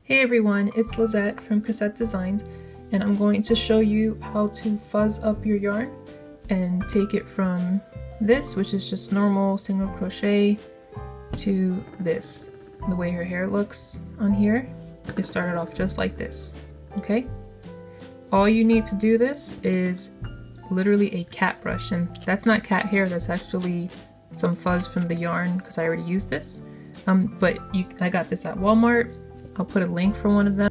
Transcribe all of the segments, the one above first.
Hey everyone, it's Lizette from Crochet Designs, and I'm going to show you how to fuzz up your yarn and take it from this, which is just normal single crochet, to this. The way her hair looks on here, it started off just like this, okay? All you need to do this is literally a cat brush, and that's not cat hair, that's actually some fuzz from the yarn because I already used this. I got this at Walmart. I'll put a link for one of them.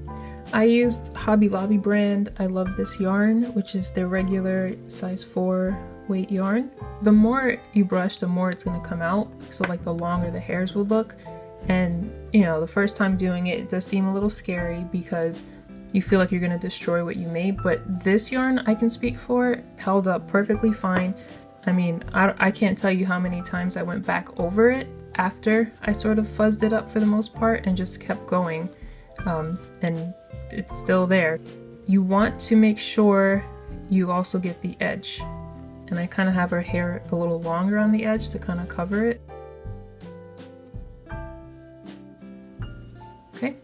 I used Hobby Lobby brand. I love this yarn, which is the regular size 4 weight yarn. The more you brush, the more it's going to come out. So like the longer the hairs will look. And you know, the first time doing it, it does seem a little scary because you feel like you're going to destroy what you made. But this yarn, I can speak for, held up perfectly fine. I mean, I can't tell you how many times I went back over it after I sort of fuzzed it up for the most part and just kept going, and it's still there. You want to make sure you also get the edge, and I kind of have her hair a little longer on the edge to kind of cover it. Okay,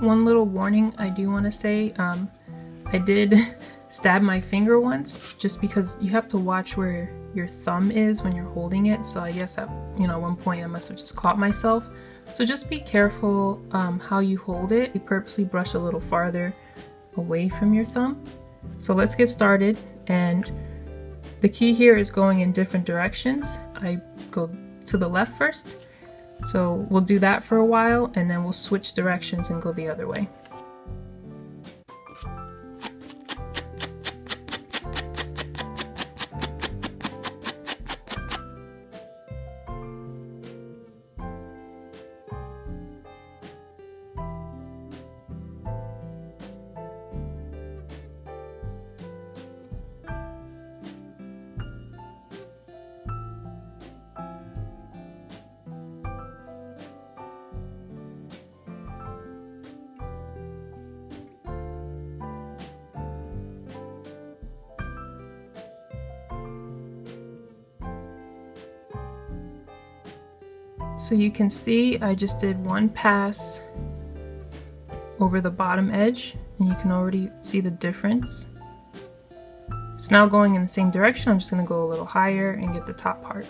one little warning I do want to say, I did stab my finger once just because you have to watch where your thumb is when you're holding it, so I guess at one point I must have just caught myself. So just be careful how you hold it. You purposely brush a little farther away from your thumb. So let's get started, and the key here is going in different directions. I go to the left first, so we'll do that for a while and then we'll switch directions and go the other way. So you can see I just did one pass over the bottom edge, and you can already see the difference. So now going in the same direction, I'm just going to go a little higher and get the top part.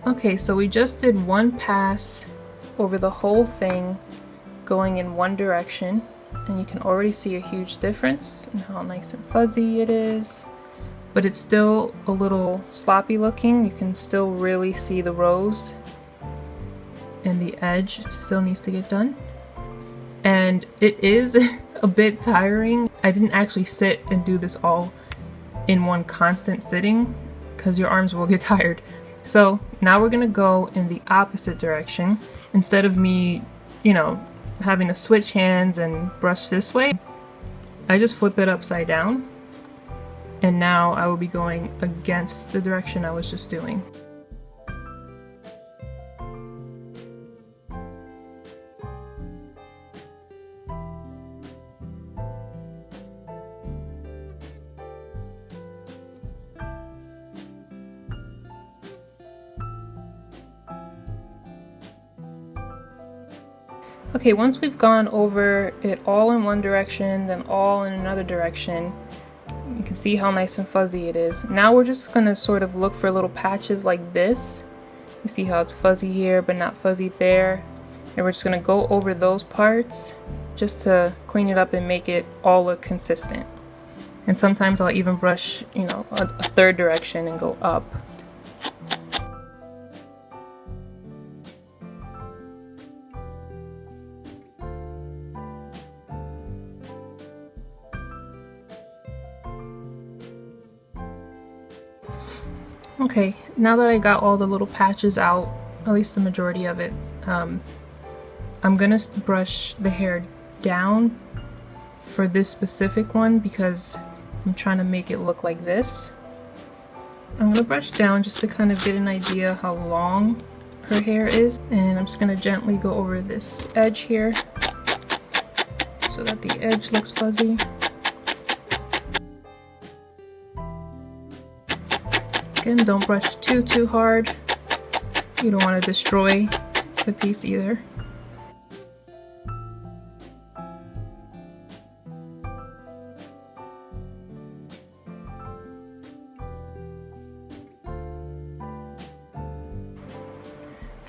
Okay, so we just did one pass over the whole thing going in one direction, and you can already see a huge difference in how nice and fuzzy it is, but it's still a little sloppy looking. You can still really see the rows, and the edge still needs to get done, and it is a bit tiring. I didn't actually sit and do this all in one constant sitting because your arms will get tired. So now we're gonna go in the opposite direction. Instead of me, having to switch hands and brush this way, I just flip it upside down. And now I will be going against the direction I was just doing. Okay, once we've gone over it all in one direction, then all in another direction, you can see how nice and fuzzy it is. Now we're just going to sort of look for little patches like this. You see how it's fuzzy here but not fuzzy there. And we're just going to go over those parts just to clean it up and make it all look consistent. And sometimes I'll even brush, a third direction and go up. Okay, now that I got all the little patches out, at least the majority of it, I'm gonna brush the hair down for this specific one because I'm trying to make it look like this. I'm gonna brush down just to kind of get an idea how long her hair is, and I'm just gonna gently go over this edge here so that the edge looks fuzzy. Again, don't brush too hard. You don't want to destroy the piece either.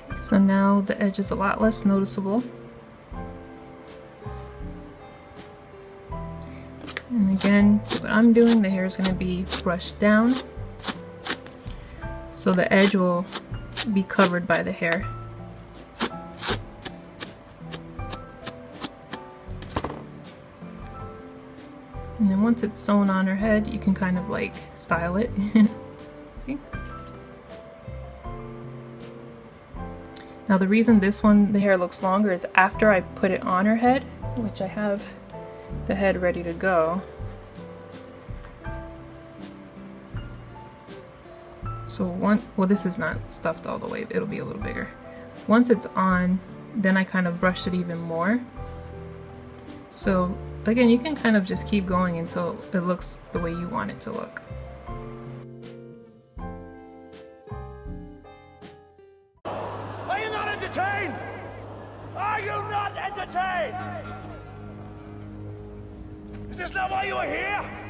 Okay, so now the edge is a lot less noticeable. And again, what I'm doing, the hair is going to be brushed down, so the edge will be covered by the hair. And then once it's sewn on her head, you can kind of like style it. See? Now the reason this one, the hair looks longer, is after I put it on her head, which I have the head ready to go. So well, this is not stuffed all the way, it'll be a little bigger. Once it's on, then I kind of brushed it even more. So again, you can kind of just keep going until it looks the way you want it to look. Are you not entertained? Are you not entertained? Is this not why you are here?